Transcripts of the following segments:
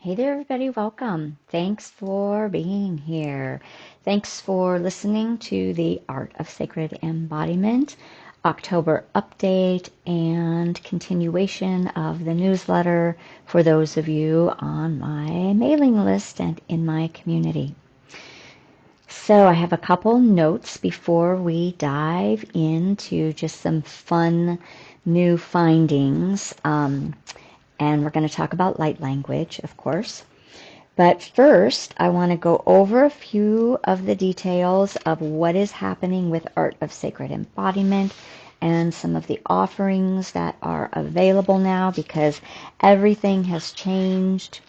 Hey there, everybody. Welcome. Thanks for being here. Thanks for listening to the Art of Sacred Embodiment October update and continuation of the newsletter for those of you on my mailing list and in my community. So I have a couple notes before we dive into just some fun new findings. And we're going to talk about light language, of course. But first, I want to go over a few of the details of what is happening with Art of Sacred Embodiment and some of the offerings that are available now because everything has changed.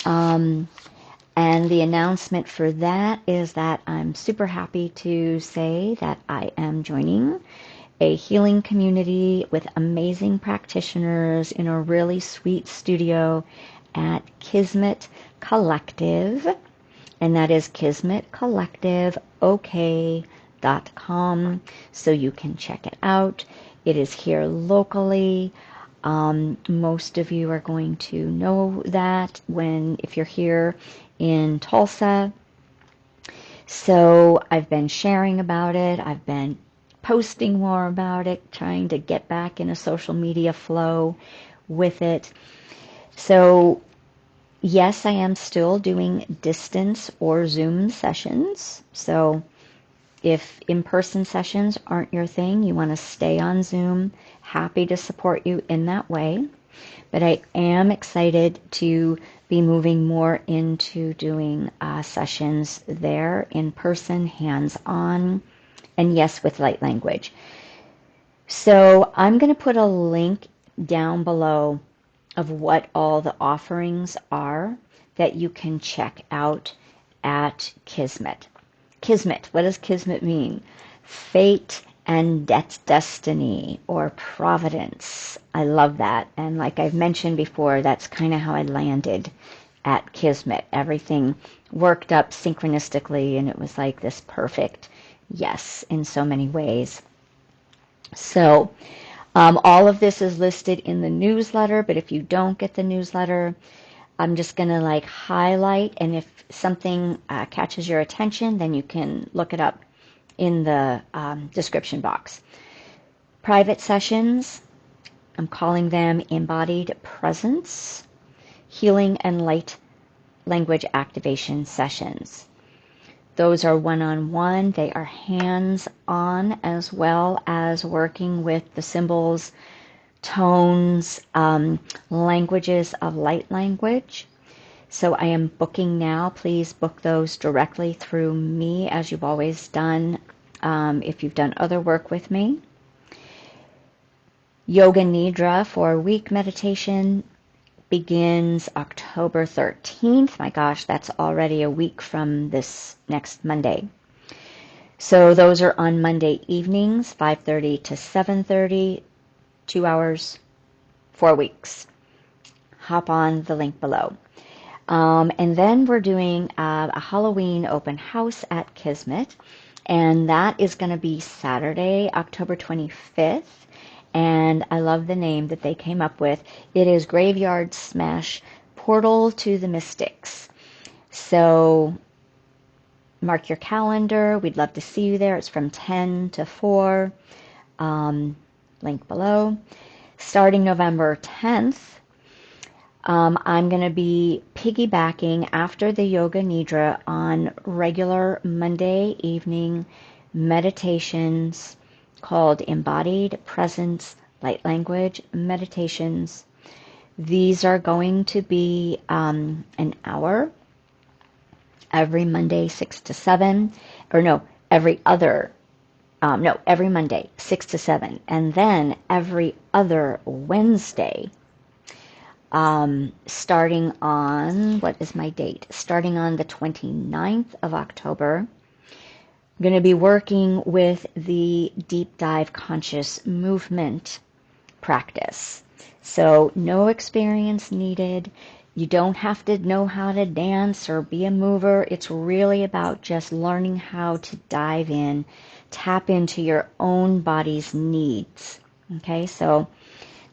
And the announcement for that is that I'm super happy to say that I am joining a healing community with amazing practitioners in a really sweet studio at Kismet Collective, and that is kismetcollectiveok.com, so you can check it out. It is here locally. Most of you are going to know that if you're here in Tulsa. So I've been sharing about it. I've been posting more about it, trying to get back in a social media flow with it. So yes, I am still doing distance or Zoom sessions. So if in-person sessions aren't your thing, you want to stay on Zoom, happy to support you in that way. But I am excited to be moving more into doing sessions there in person, hands-on, and yes, with light language. So I'm going to put a link down below of what all the offerings are that you can check out at Kismet. Kismet, what does Kismet mean? Fate and destiny or providence. I love that. And like I've mentioned before, that's kind of how I landed at Kismet. Everything worked up synchronistically and it was like this perfect yes in so many ways. So all of this is listed in the newsletter, but if you don't get the newsletter, I'm just going to highlight, and if something catches your attention, then you can look it up in the description box. Private sessions, I'm calling them embodied presence, healing and light language activation sessions. Those are one-on-one. They are hands-on as well as working with the symbols, tones, languages of light language. So I am booking now. Please book those directly through me as you've always done if you've done other work with me. Yoga Nidra for a week meditation begins October 13th. My gosh, that's already a week from this next Monday. So those are on Monday evenings, 5:30 to 7:30, 2 hours, 4 weeks. Hop on the link below. And then we're doing a Halloween open house at Kismet, and that is going to be Saturday, October 25th. And I love the name that they came up with. It is Graveyard Smash Portal to the Mystics. So mark your calendar. We'd love to see you there. It's from 10 to 4. Link below. Starting November 10th, I'm going to be piggybacking after the Yoga Nidra on regular Monday evening meditations called Embodied Presence Light Language Meditations. These are going to be an hour every Monday, 6 to 7, or no, every Monday, 6 to 7, and then every other Wednesday, starting on, what is my date? Starting on the 29th of October. I'm going to be working with the Deep Dive Conscious Movement practice. So no experience needed. You don't have to know how to dance or be a mover. It's really about just learning how to dive in, tap into your own body's needs. Okay, so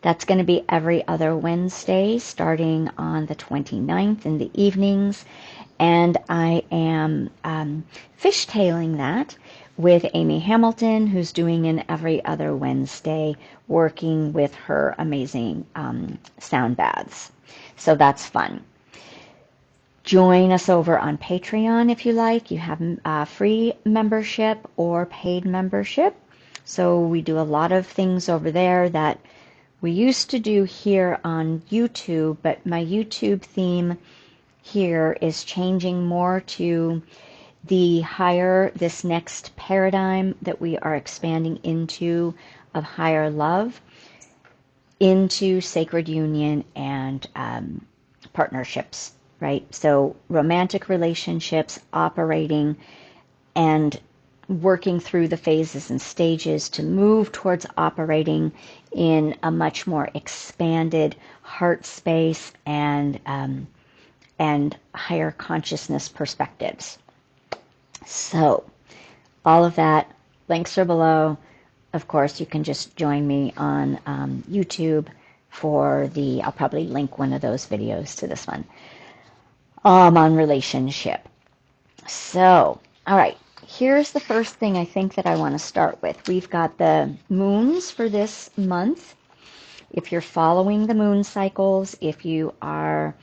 That's going to be every other Wednesday starting on the 29th in the evenings. And I am fishtailing that with Amy Hamilton, who's doing an every other Wednesday, working with her amazing sound baths. So that's fun. Join us over on Patreon if you like. You have free membership or paid membership. So we do a lot of things over there that we used to do here on YouTube, but my YouTube theme here is changing more to this next paradigm that we are expanding into of higher love, into sacred union and partnerships, right? So romantic relationships operating and working through the phases and stages to move towards operating in a much more expanded heart space and higher consciousness perspectives. So all of that, links are below. Of course, you can just join me on YouTube for I'll probably link one of those videos to this one on relationship. So, all right, here's the first thing I think that I want to start with. We've got the moons for this month. If you're following the moon cycles, if you are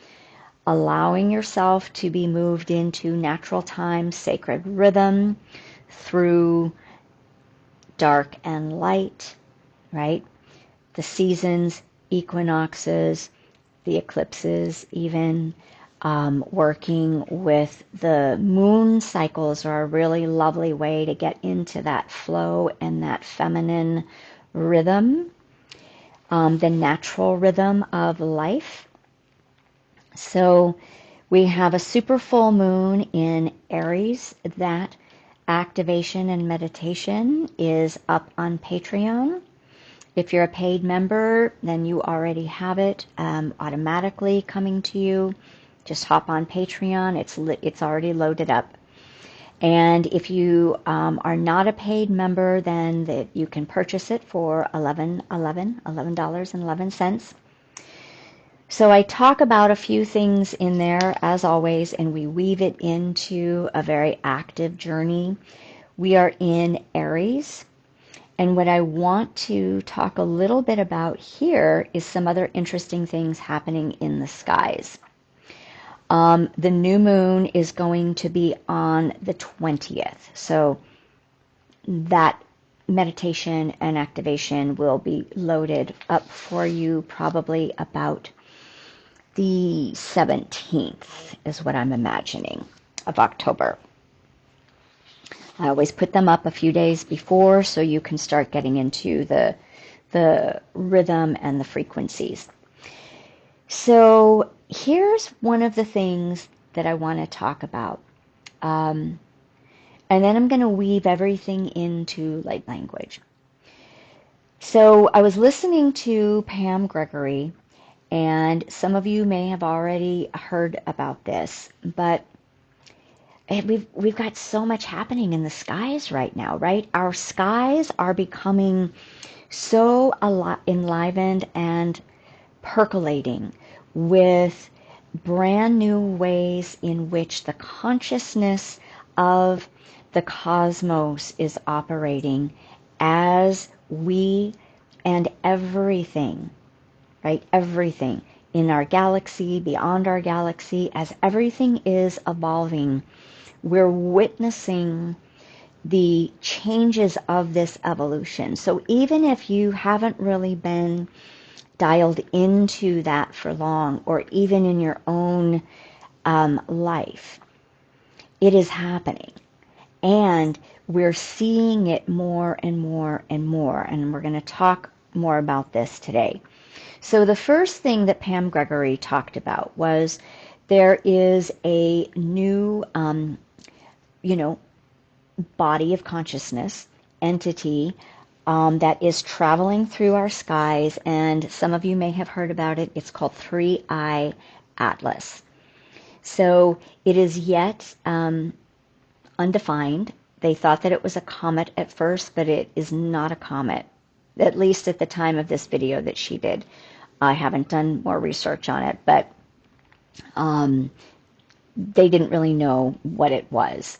allowing yourself to be moved into natural time, sacred rhythm through dark and light, right? The seasons, equinoxes, the eclipses, even working with the moon cycles are a really lovely way to get into that flow and that feminine rhythm, the natural rhythm of life. So we have a super full moon in Aries. That activation and meditation is up on Patreon. If you're a paid member, then you already have it automatically coming to you. Just hop on Patreon. It's already loaded up. And if you are not a paid member, then you can purchase it for $11.11. So I talk about a few things in there, as always, and we weave it into a very active journey. We are in Aries, and what I want to talk a little bit about here is some other interesting things happening in the skies. The new moon is going to be on the 20th, so that meditation and activation will be loaded up for you probably about the 17th is what I'm imagining of October. I always put them up a few days before so you can start getting into the rhythm and the frequencies. So here's one of the things that I want to talk about. And then I'm going to weave everything into light language. So I was listening to Pam Gregory, and some of you may have already heard about this, but we've got so much happening in the skies right now, right? Our skies are becoming so enlivened and percolating with brand new ways in which the consciousness of the cosmos is operating as we and everything, right? Everything in our galaxy, beyond our galaxy, as everything is evolving, we're witnessing the changes of this evolution. So even if you haven't really been dialed into that for long, or even in your own life, it is happening. And we're seeing it more and more and more. And we're going to talk more about this today. So the first thing that Pam Gregory talked about was there is a new, body of consciousness, entity, that is traveling through our skies, and some of you may have heard about it. It's called 3I Atlas. So it is yet undefined. They thought that it was a comet at first, but it is not a comet. at least at the time of this video that she did. I haven't done more research on it, but they didn't really know what it was.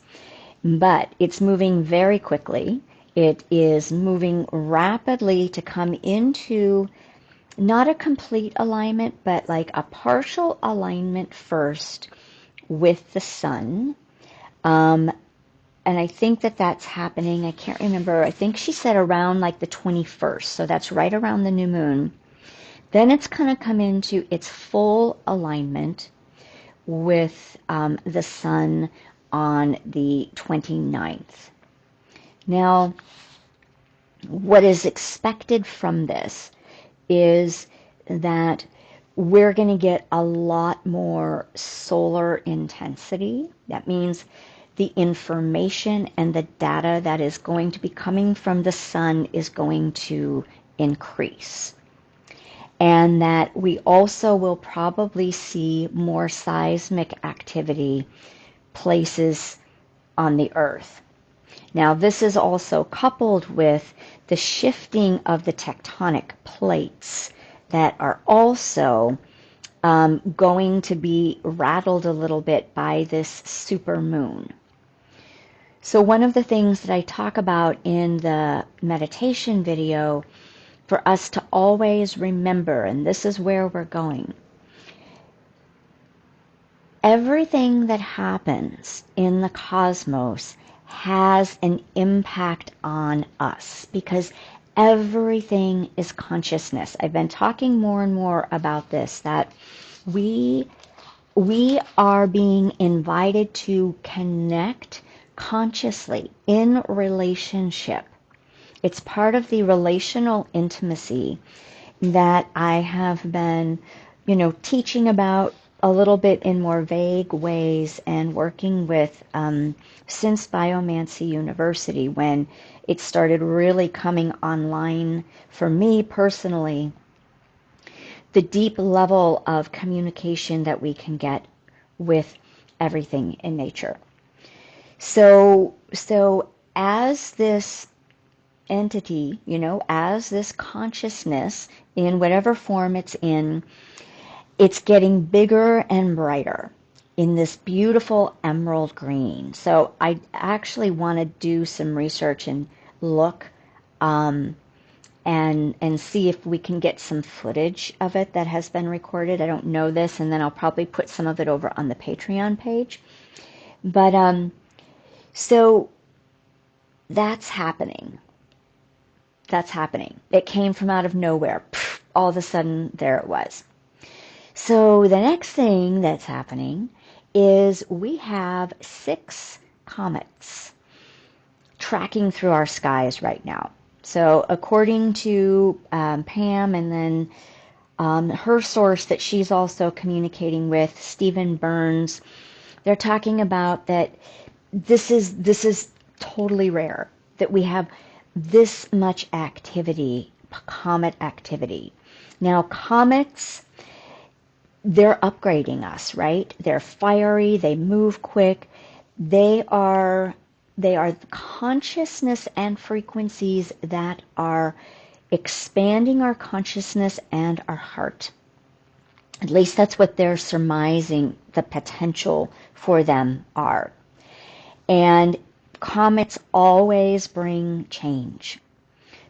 But it's moving very quickly. It is moving rapidly to come into not a complete alignment, but like a partial alignment first with the sun. And I think that that's happening, I can't remember, I think she said around like the 21st, so that's right around the new moon. Then it's going to come into its full alignment with the sun on the 29th. Now, what is expected from this is that we're going to get a lot more solar intensity. That means the information and the data that is going to be coming from the sun is going to increase. And that we also will probably see more seismic activity places on the earth. Now, this is also coupled with the shifting of the tectonic plates that are also going to be rattled a little bit by this super moon. So one of the things that I talk about in the meditation video for us to always remember, and this is where we're going, everything that happens in the cosmos has an impact on us because everything is consciousness. I've been talking more and more about this, that we are being invited to connect consciously in relationship. It's part of the relational intimacy that I have been, teaching about a little bit in more vague ways and working with since Biomancy University, when it started really coming online for me personally, the deep level of communication that we can get with everything in nature. So as this entity, as this consciousness in whatever form it's in, it's getting bigger and brighter in this beautiful emerald green. So I actually want to do some research and look and see if we can get some footage of it that has been recorded. I don't know this, and then I'll probably put some of it over on the Patreon page. But so that's happening. That's happening. It came from out of nowhere. All of a sudden, there it was. So the next thing that's happening is we have 6 comets tracking through our skies right now. So according to Pam, and then her source that she's also communicating with, Stephen Burns, they're talking about that this is totally rare, that we have this much activity, comet activity. Now, comets, they're upgrading us, right? They're fiery, they move quick. They are consciousness and frequencies that are expanding our consciousness and our heart. At least that's what they're surmising the potential for them are. And comets always bring change.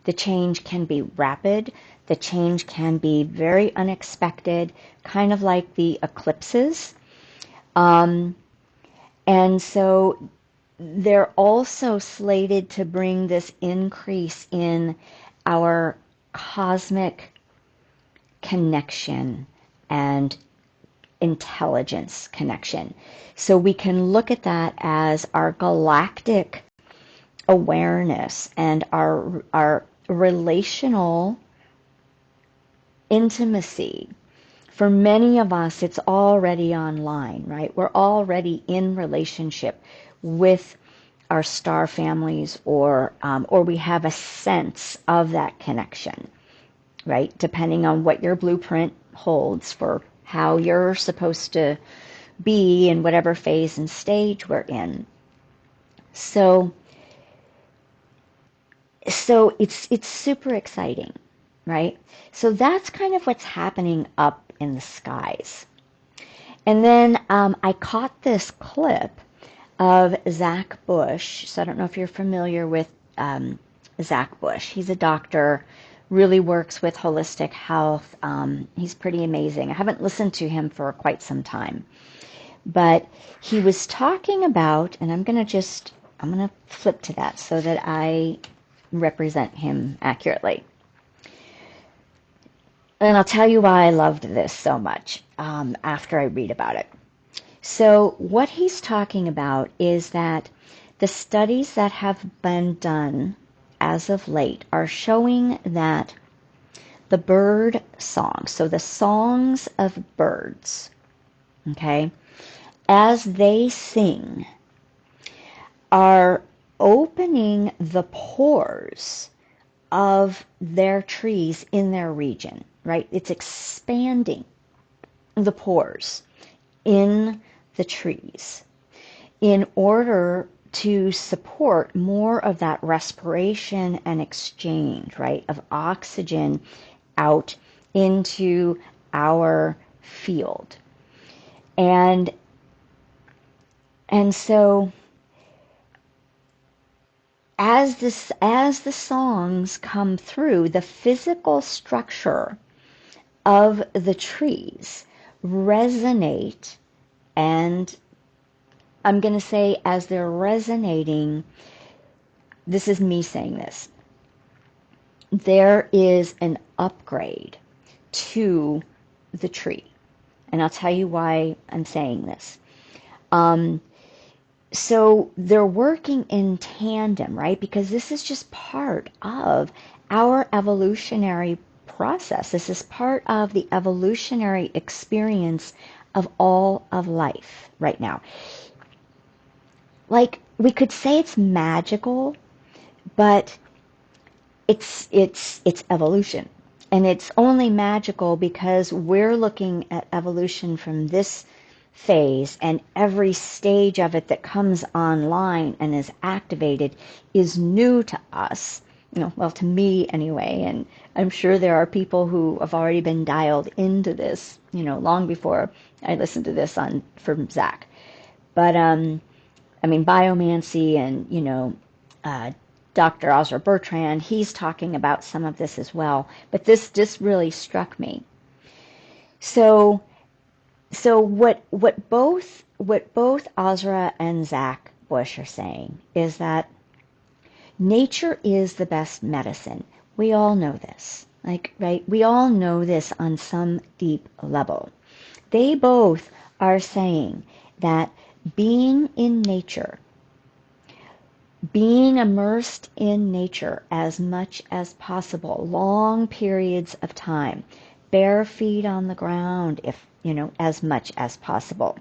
The change can be rapid. The change can be very unexpected, kind of like the eclipses. And so they're also slated to bring this increase in our cosmic connection and intelligence connection. So we can look at that as our galactic awareness and our relational intimacy. For many of us, it's already online, right? We're already in relationship with our star families, or we have a sense of that connection, right? Depending on what your blueprint holds for how you're supposed to be in whatever phase and stage we're in. So So it's super exciting, right? So that's kind of what's happening up in the skies. And then I caught this clip of Zach Bush. So I don't know if you're familiar with Zach Bush. He's a doctor, really works with holistic health. He's pretty amazing. I haven't listened to him for quite some time, but he was talking about, and I'm going to flip to that so that I represent him accurately. And I'll tell you why I loved this so much after I read about it. So what he's talking about is that the studies that have been done as of late are showing that the bird song, so the songs of birds, okay, as they sing, are opening the pores of their trees in their region, right? It's expanding the pores in the trees in order to support more of that respiration and exchange, right, of oxygen out into our field. And so as the songs come through, the physical structure of the trees resonate, and I'm going to say as they're resonating, this is me saying this, there is an upgrade to the tree. And I'll tell you why I'm saying this. So they're working in tandem, right? Because this is just part of our evolutionary process. This is part of the evolutionary experience of all of life right now. Like, we could say it's magical, but it's evolution. And it's only magical because we're looking at evolution from this phase, and every stage of it that comes online and is activated is new to us. Well, to me anyway, and I'm sure there are people who have already been dialed into this, long before I listened to this from Zach. But biomancy and, Dr. Ozra Bertrand, he's talking about some of this as well. But this just really struck me. So what both Ozra and Zach Bush are saying is that nature is the best medicine. We all know this. Right? We all know this on some deep level. They both are saying that being in nature, being immersed in nature as much as possible, long periods of time, bare feet on the ground, if as much as possible,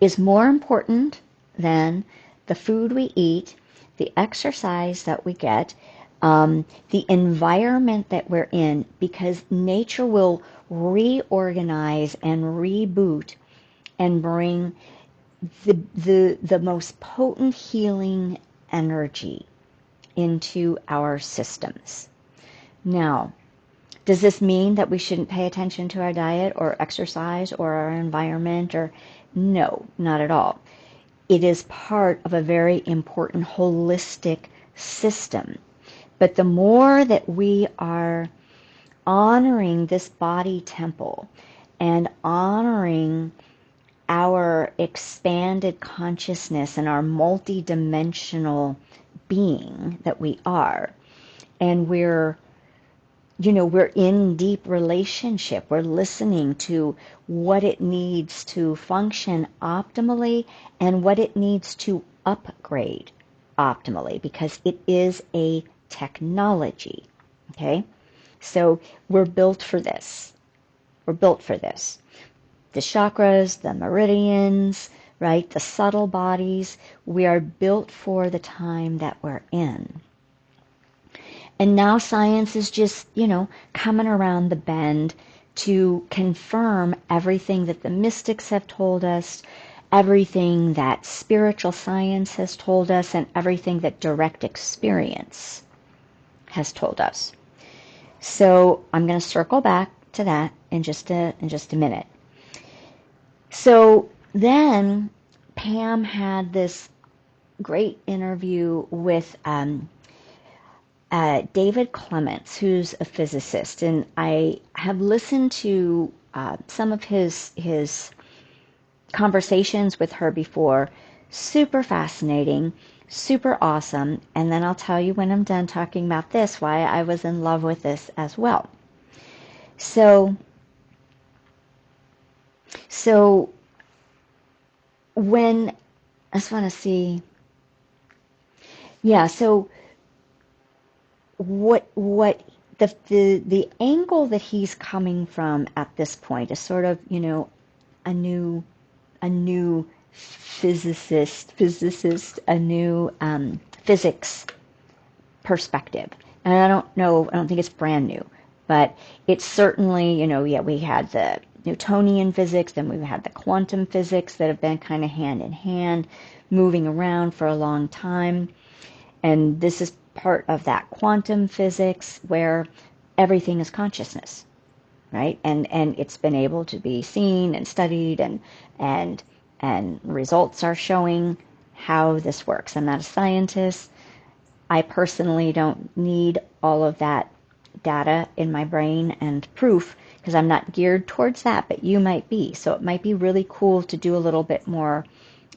is more important than the food we eat, the exercise that we get, the environment that we're in, because nature will reorganize and reboot and bring the most potent healing energy into our systems. Now, does this mean that we shouldn't pay attention to our diet or exercise or our environment? Or no, not at all. It is part of a very important holistic system. But the more that we are honoring this body temple and honoring our expanded consciousness and our multidimensional being that we are, and we're in deep relationship, we're listening to what it needs to function optimally and what it needs to upgrade optimally, because it is a technology, okay? So we're built for this. We're built for this. The chakras, the meridians, right? The subtle bodies. We are built for the time that we're in. And now science is just, coming around the bend to confirm everything that the mystics have told us, everything that spiritual science has told us and everything that direct experience has told us. So I'm going to circle back to that in just a minute. So then Pam had this great interview with David Clements, who's a physicist, and I have listened to some of his conversations with her before. Super fascinating, super awesome. And then I'll tell you when I'm done talking about this why I was in love with this as well. So when I just want to see, yeah. So what the angle that he's coming from at this point is sort of, you know, a new physicist, a new physics perspective. And I don't think it's brand new, but it's certainly, you know, yeah, we had the Newtonian physics, then we had the quantum physics that have been kind of hand in hand, moving around for a long time. And this is part of that quantum physics where everything is consciousness, right? And it's been able to be seen and studied, and results are showing how this works. I'm not a scientist. I personally don't need all of that data in my brain and proof because I'm not geared towards that, but you might be. So it might be really cool to do a little bit more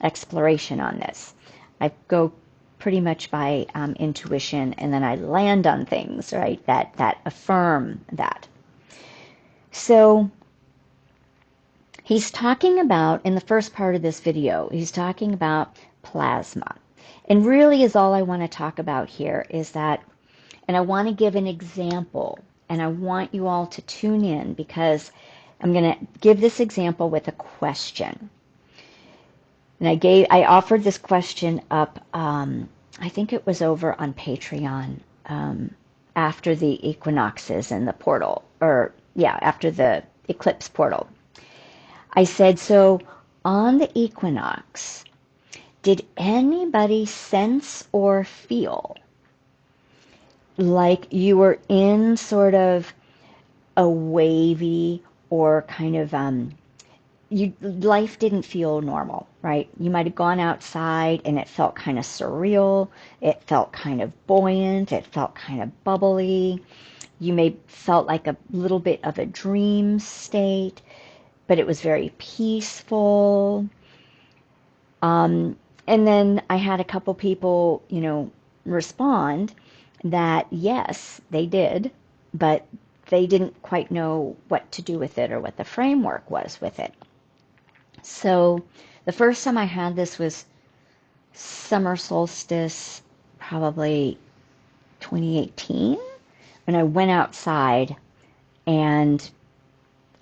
exploration on this. I go pretty much by intuition, and then I land on things, right, that affirm that. So he's talking about, in the first part of this video, he's talking about plasma. And really is all I want to talk about here is that, and I want to give an example, and I want you all to tune in because I'm going to give this example with a question. And I offered this question up, I think it was over on Patreon, after the equinoxes and the portal, or yeah, after the eclipse portal. I said, so on the equinox, did anybody sense or feel like you were in sort of a wavy or kind of life didn't feel normal, right? You might have gone outside and it felt kind of surreal. It felt kind of buoyant. It felt kind of bubbly. You may felt like a little bit of a dream state, but it was very peaceful. And then I had a couple people, you know, respond that yes, they did, but they didn't quite know what to do with it or what the framework was with it. So the first time I had this was summer solstice, probably 2018, when I went outside and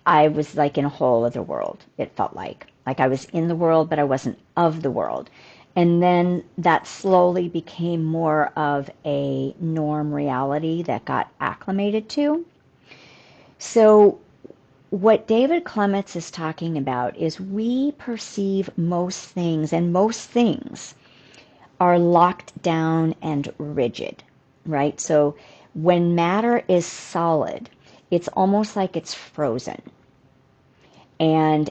I was like in a whole other world. It felt like I was in the world, but I wasn't of the world. And then that slowly became more of a norm reality that got acclimated to. So what David Clements is talking about is we perceive most things, and most things are locked down and rigid, right? So when matter is solid, it's almost like it's frozen. And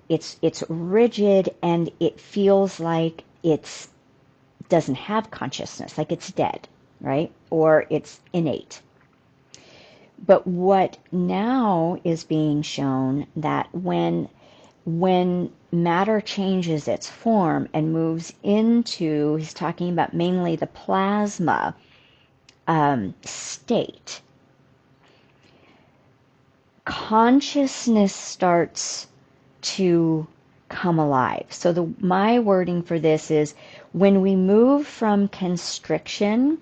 it's rigid, and it feels like it doesn't have consciousness, like it's dead, right? Or it's innate. But what now is being shown that when matter changes its form and moves into, he's talking about mainly the plasma state, consciousness starts to come alive. So my wording for this is when we move from constriction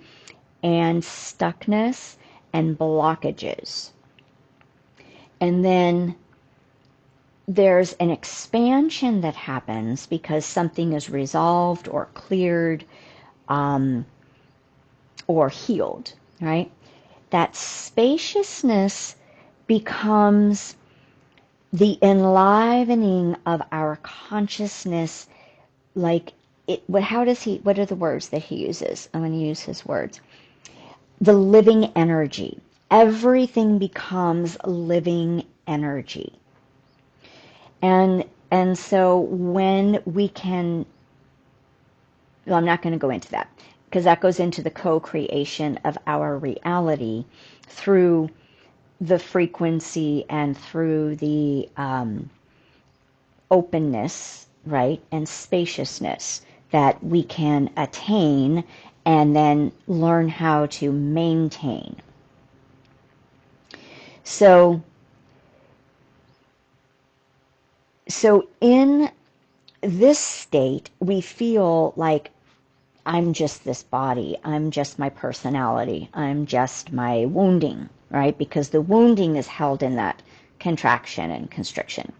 and stuckness and blockages, and then there's an expansion that happens because something is resolved or cleared or healed, right? That spaciousness becomes the enlivening of our consciousness, like what are the words that he uses? I'm going to use his words. The living energy. Everything becomes living energy. And so when we can, well, I'm not going to go into that because that goes into the co-creation of our reality through the frequency and through the openness, right, and spaciousness that we can attain and then learn how to maintain. So in this state, we feel like I'm just this body, I'm just my personality, I'm just my wounding, right? Because the wounding is held in that contraction and constriction.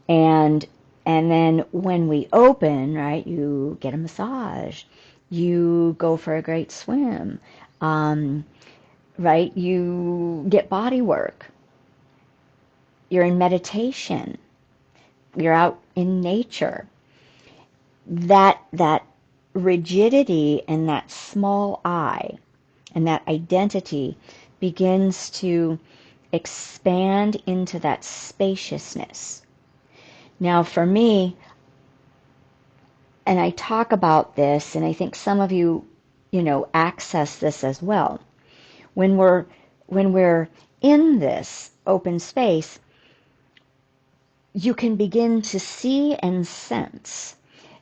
And then when we open, right, you get a massage, you go for a great swim, right, you get body work, you're in meditation, you're out in nature. That rigidity and that small I and that identity begins to expand into that spaciousness. Now for me, and I talk about this, and I think some of you, access this as well. When we're in this open space, you can begin to see and sense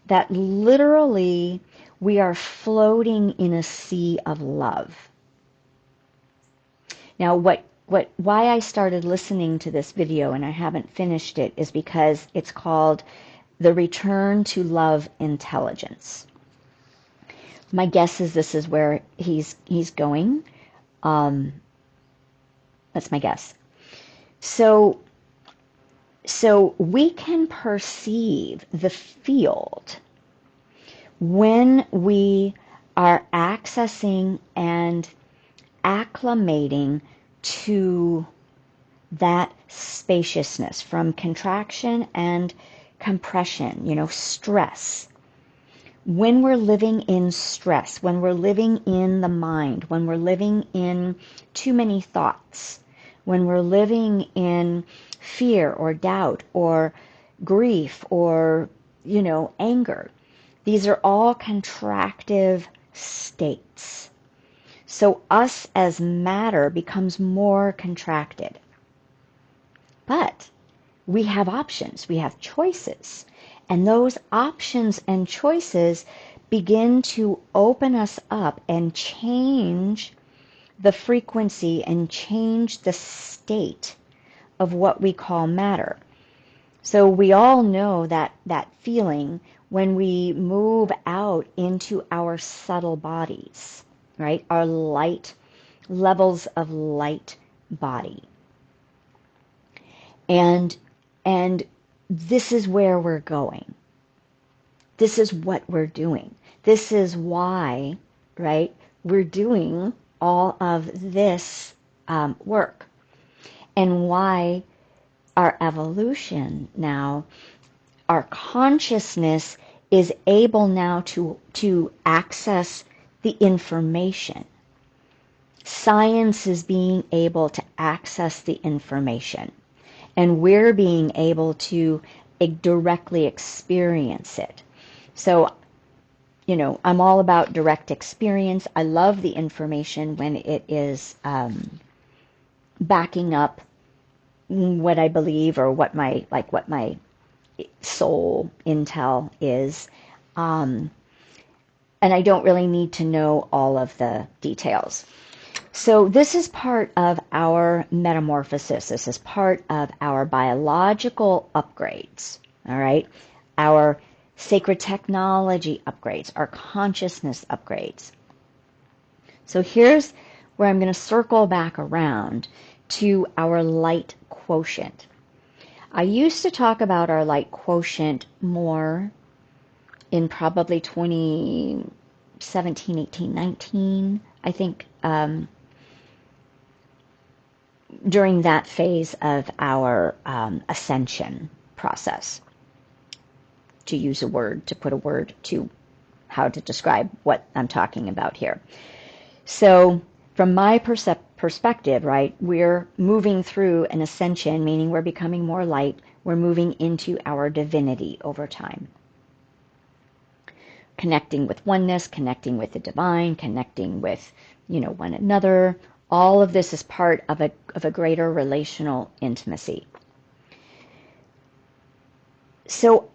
that literally we are floating in a sea of love. Now, why I started listening to this video and I haven't finished it is because it's called The Return to Love Intelligence. My guess is this is where he's going. That's my guess. So we can perceive the field when we are accessing and acclimating to that spaciousness from contraction and compression, stress. When we're living in stress, when we're living in the mind, when we're living in too many thoughts, when we're living in fear or doubt or grief or, anger, these are all contractive states. So us as matter becomes more contracted. But we have options, we have choices. And those options and choices begin to open us up and change the frequency and change the state of what we call matter. So we all know that feeling when we move out into our subtle bodies, right? Our light, levels of light body. And this is where we're going. This is what we're doing. This is why, right, we're doing all of this work. And why our evolution now, our consciousness is able now to access the information. Science is being able to access the information. And we're being able to directly experience it. So, I'm all about direct experience. I love the information when it is backing up what I believe or what my soul intel is. And I don't really need to know all of the details. So this is part of our metamorphosis. This is part of our biological upgrades, all right? Our sacred technology upgrades, our consciousness upgrades. So here's where I'm going to circle back around to our light quotient. I used to talk about our light quotient more in probably 2017, 18, 19, I think. during that phase of our ascension process, to use a word, to put a word to how to describe what I'm talking about here. So from my perspective, right, we're moving through an ascension, meaning we're becoming more light. We're moving into our divinity over time. Connecting with oneness, connecting with the divine, connecting with, one another. All of this is part of a greater relational intimacy. So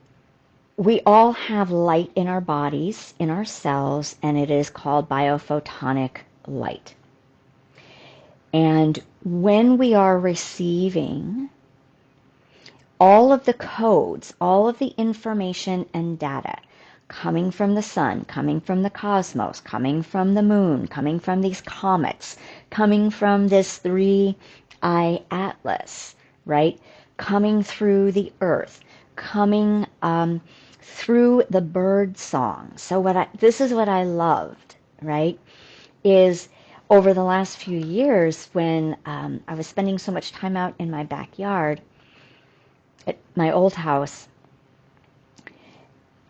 we all have light in our bodies, in our cells, and it is called biophotonic light. And when we are receiving all of the codes, all of the information and data coming from the sun, coming from the cosmos, coming from the moon, coming from these comets, coming from this 3-eye atlas, right? Coming through the earth, coming through the bird song. So this is what I loved, right? Is over the last few years when I was spending so much time out in my backyard at my old house,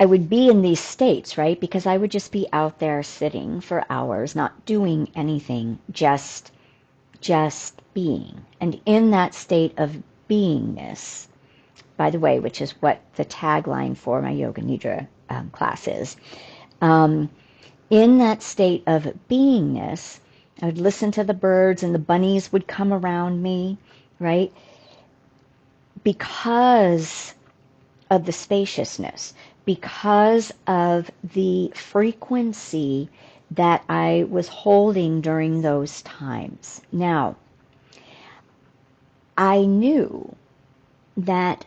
I would be in these states, right? Because I would just be out there sitting for hours, not doing anything, just being. And in that state of beingness, by the way, which is what the tagline for my Yoga Nidra class is, in that state of beingness, I would listen to the birds and the bunnies would come around me, right? Because of the spaciousness, because of the frequency that I was holding during those times. Now, I knew that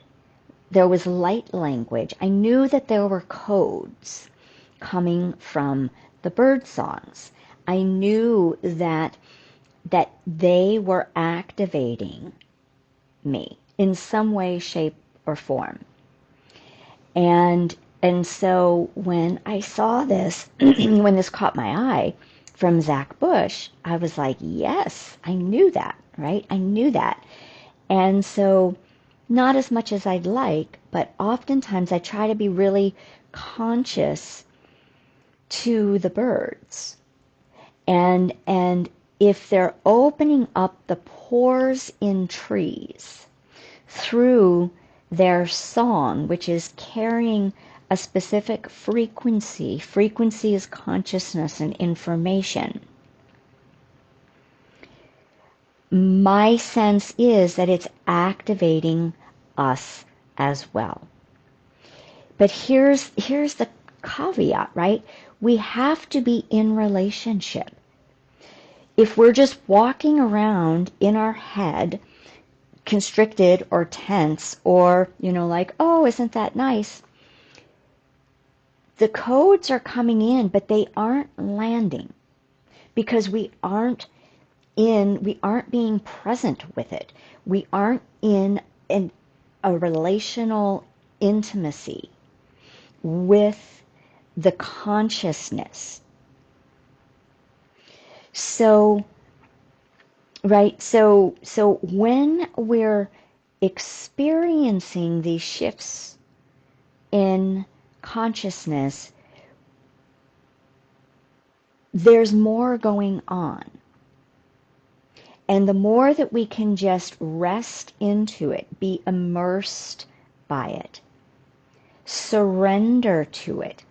there was light language. I knew that there were codes coming from the bird songs. I knew that they were activating me in some way, shape, or form. And so when I saw this, when this caught my eye from Zach Bush, I was like, yes, I knew that, right? I knew that. And so not as much as I'd like, but oftentimes I try to be really conscious to the birds. And if they're opening up the pores in trees through their song, which is carrying a specific frequency. Frequency is consciousness and information. My sense is that it's activating us as well. But here's the caveat, right? We have to be in relationship. If we're just walking around in our head, constricted or tense, or, like, oh, isn't that nice? The codes are coming in, but they aren't landing because we aren't being present with it. We aren't in a relational intimacy with the consciousness. So, right, so when we're experiencing these shifts in consciousness, there's more going on. And the more that we can just rest into it, be immersed by it, surrender to it,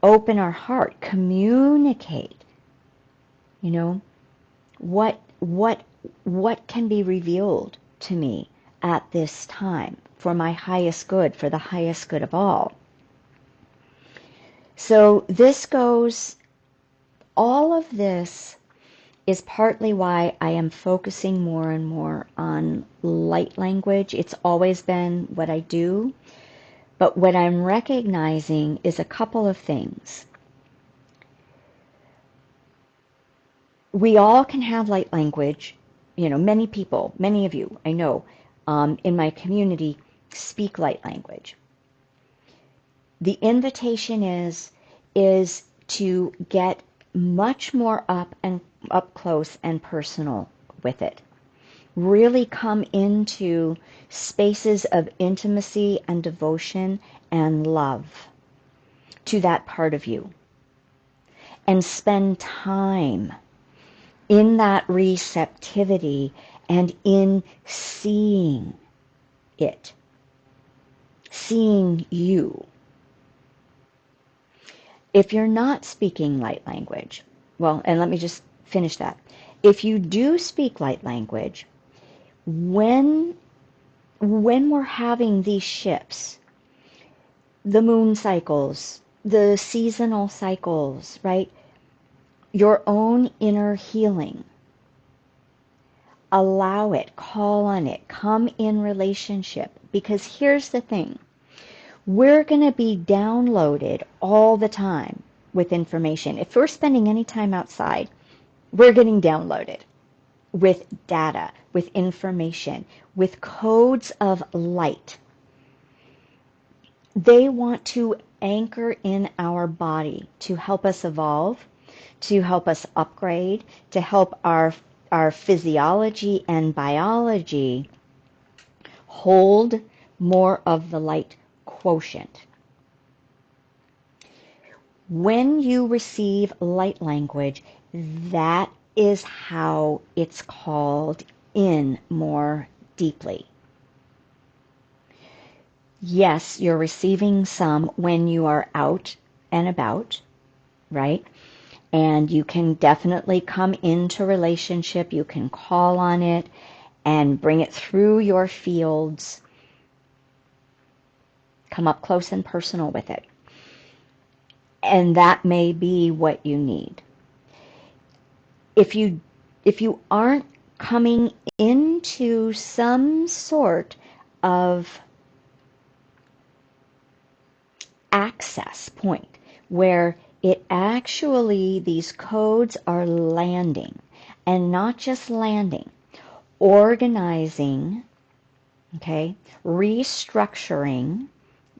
open our heart, communicate, what can be revealed to me at this time for my highest good, for the highest good of all. So all of this is partly why I am focusing more and more on light language. It's always been what I do, but what I'm recognizing is a couple of things. We all can have light language. Many people, many of you, I know, in my community speak light language. The invitation is to get much more up close and personal with it. really come into spaces of intimacy and devotion and love to that part of you, and spend time in that receptivity and in seeing it, seeing you. If you're not speaking light language, well, and let me just finish that. If you do speak light language, when we're having these shifts, the moon cycles, the seasonal cycles, right? Your own inner healing. Allow it, call on it, come in relationship. Because here's the thing, we're going to be downloaded all the time with information. If we're spending any time outside, we're getting downloaded with data, with information, with codes of light. They want to anchor in our body to help us evolve, to help us upgrade, to help our physiology and biology hold more of the light quotient. When you receive light language, that is how it's called in more deeply. Yes, you're receiving some when you are out and about, right? And you can definitely come into relationship. You can call on it and bring it through your fields. Come up close and personal with it. And that may be what you need. If you aren't coming into some sort of access point where it actually, these codes are landing, and not just landing, organizing, okay, restructuring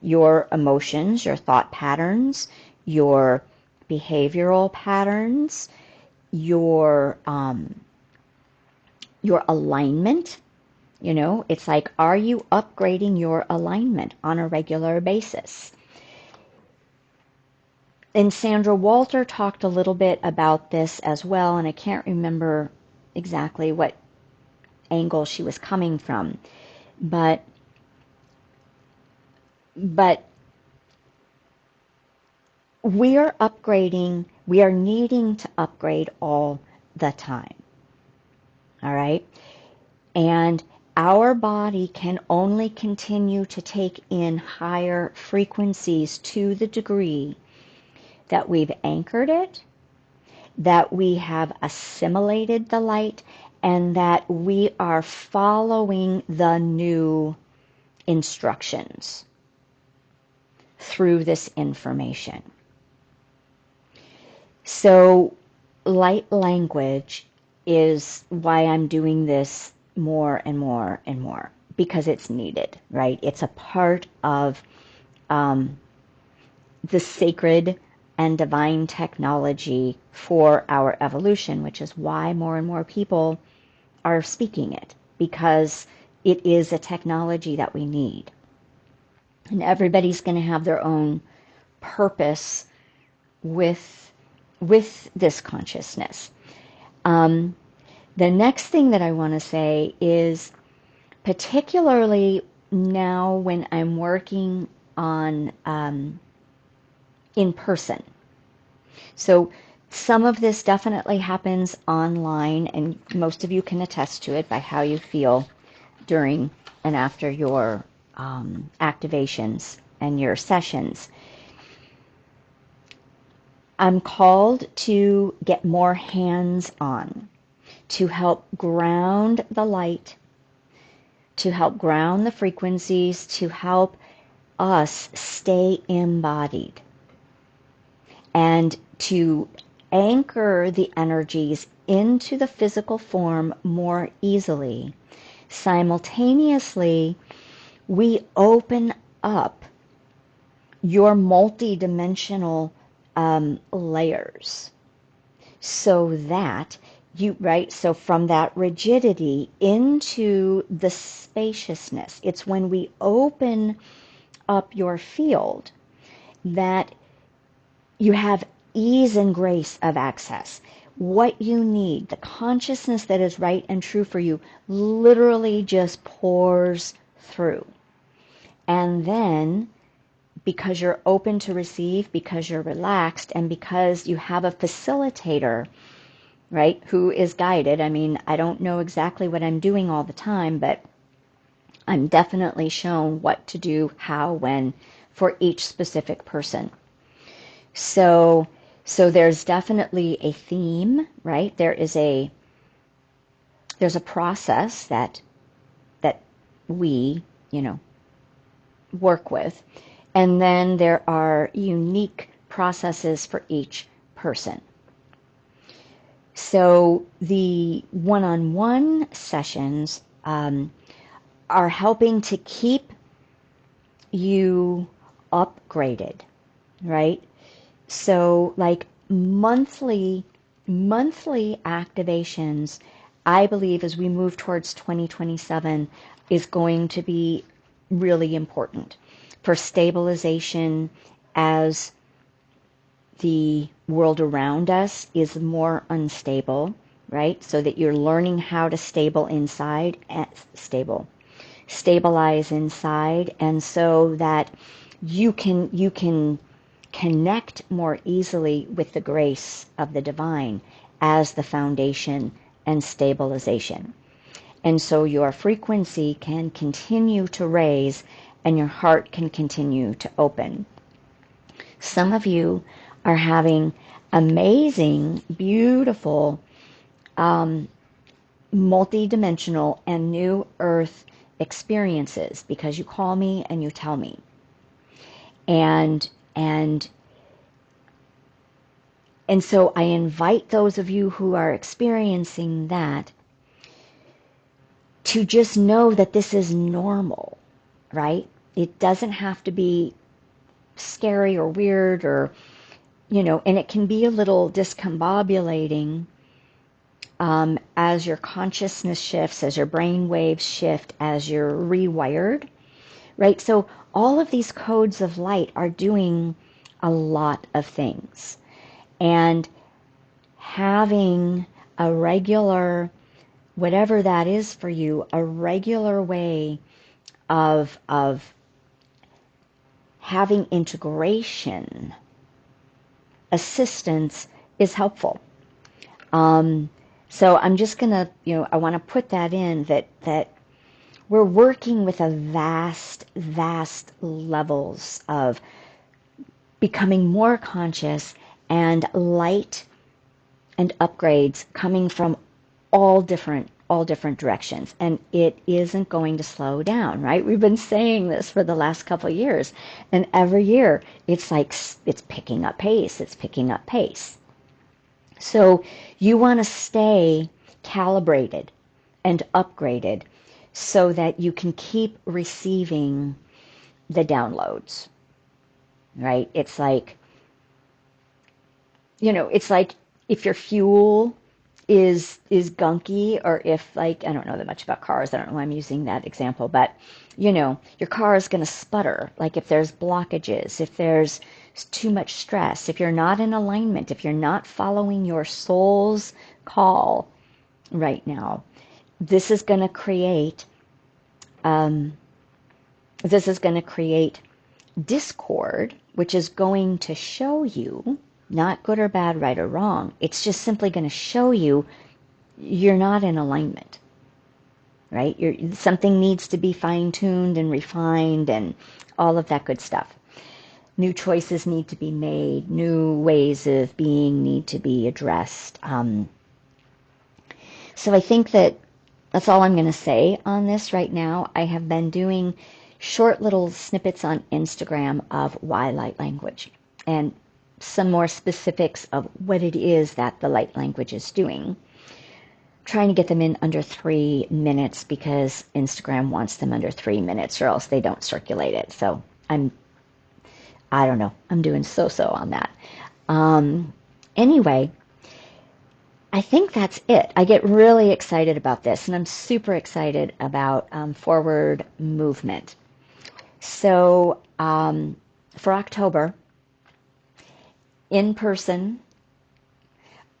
your emotions, your thought patterns, your behavioral patterns, your alignment. You know, it's like, are you upgrading your alignment on a regular basis? And Sandra Walter talked a little bit about this as well, and I can't remember exactly what angle she was coming from, but we are upgrading, we are needing to upgrade all the time. All right? And our body can only continue to take in higher frequencies to the degree that we've anchored it, that we have assimilated the light, and that we are following the new instructions through this information. So light language is why I'm doing this more and more and more, because it's needed, right? It's a part of the sacred and divine technology for our evolution, which is why more and more people are speaking it, because it is a technology that we need. And everybody's going to have their own purpose with this consciousness. The next thing that I want to say is, particularly now when I'm working on in person. So some of this definitely happens online, and most of you can attest to it by how you feel during and after your activations and your sessions. I'm called to get more hands-on, to help ground the light, to help ground the frequencies, to help us stay embodied, and to anchor the energies into the physical form more easily. Simultaneously, we open up your multi-dimensional layers so that right? So from that rigidity into the spaciousness. It's when we open up your field that you have ease and grace of access. What you need, the consciousness that is right and true for you, literally just pours through. And then, because you're open to receive, because you're relaxed, and because you have a facilitator, right, who is guided. I mean, I don't know exactly what I'm doing all the time, but I'm definitely shown what to do, how, when, for each specific person. So there's definitely a theme, right? There's a process that we, work with. And then there are unique processes for each person. So the one-on-one sessions are helping to keep you upgraded, right? So like monthly activations, I believe as we move towards 2027 is going to be really important for stabilization as the world around us is more unstable, right? So that you're learning how to stabilize inside, and so that you can connect more easily with the grace of the divine as the foundation and stabilization. And so your frequency can continue to raise and your heart can continue to open. Some of you are having amazing, beautiful, multi-dimensional and new earth experiences because you call me and you tell me. And so I invite those of you who are experiencing that to just know that this is normal, right? It doesn't have to be scary or weird or, and it can be a little discombobulating as your consciousness shifts, as your brain waves shift, as you're rewired, right? So all of these codes of light are doing a lot of things. And having a regular, whatever that is for you, a regular way of having integration, assistance is helpful. So I'm just gonna, I want to put that in that we're working with a vast levels of becoming more conscious and light and upgrades coming from all different directions, and it isn't going to slow down, right? We've been saying this for the last couple of years, and every year it's like it's picking up pace. So you want to stay calibrated and upgraded so that you can keep receiving the downloads, right? It's like, it's like if your fuel is gunky, or if, like, I don't know that much about cars, I don't know why I'm using that example, but your car is going to sputter, like if there's blockages, if there's too much stress, if you're not in alignment, if you're not following your soul's call right now. This is going to create discord, which is going to show you, not good or bad, right or wrong, it's just simply going to show you you're not in alignment, right? Something needs to be fine-tuned and refined and all of that good stuff. New choices need to be made. New ways of being need to be addressed. So I think that's all I'm going to say on this right now. I have been doing short little snippets on Instagram of why light language and some more specifics of what it is that the light language is doing. Trying to get them in under 3 minutes because Instagram wants them under 3 minutes or else they don't circulate it. So I don't know. I'm doing so on that. Anyway, I think that's it. I get really excited about this, and I'm super excited about forward movement. So for October, in person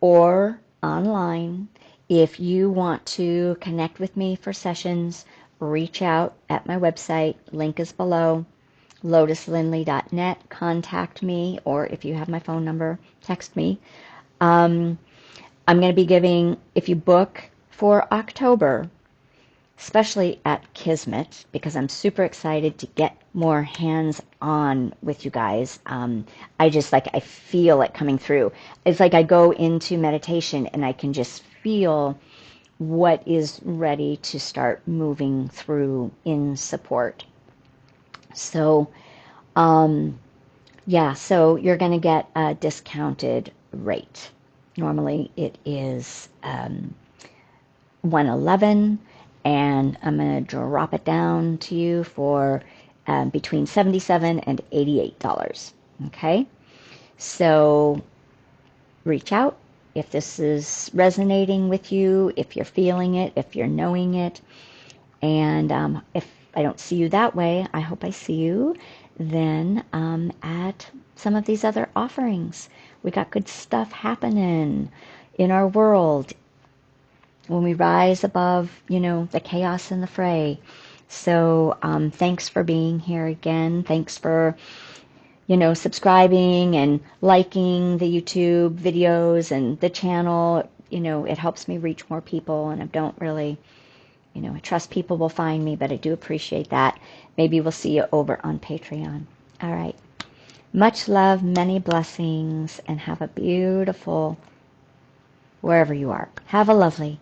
or online, if you want to connect with me for sessions, reach out at my website. Link is below, lotuslinley.net. Contact me, or if you have my phone number, text me. I'm going to be giving, if you book for October, especially at Kismet, because I'm super excited to get more hands-on with you guys. I feel it coming through. It's like I go into meditation and I can just feel what is ready to start moving through in support. So, yeah, so you're going to get a discounted rate. Normally it is $111, and I'm going to drop it down to you for between $77 and $88. Okay, so reach out if this is resonating with you, if you're feeling it, if you're knowing it. And if I don't see you that way, I hope I see you then at some of these other offerings. We got good stuff happening in our world when we rise above, the chaos and the fray. So thanks for being here again. Thanks for, subscribing and liking the YouTube videos and the channel. It helps me reach more people, and I don't really, I trust people will find me, but I do appreciate that. Maybe we'll see you over on Patreon. All right. Much love, many blessings, and have a beautiful, wherever you are. Have a lovely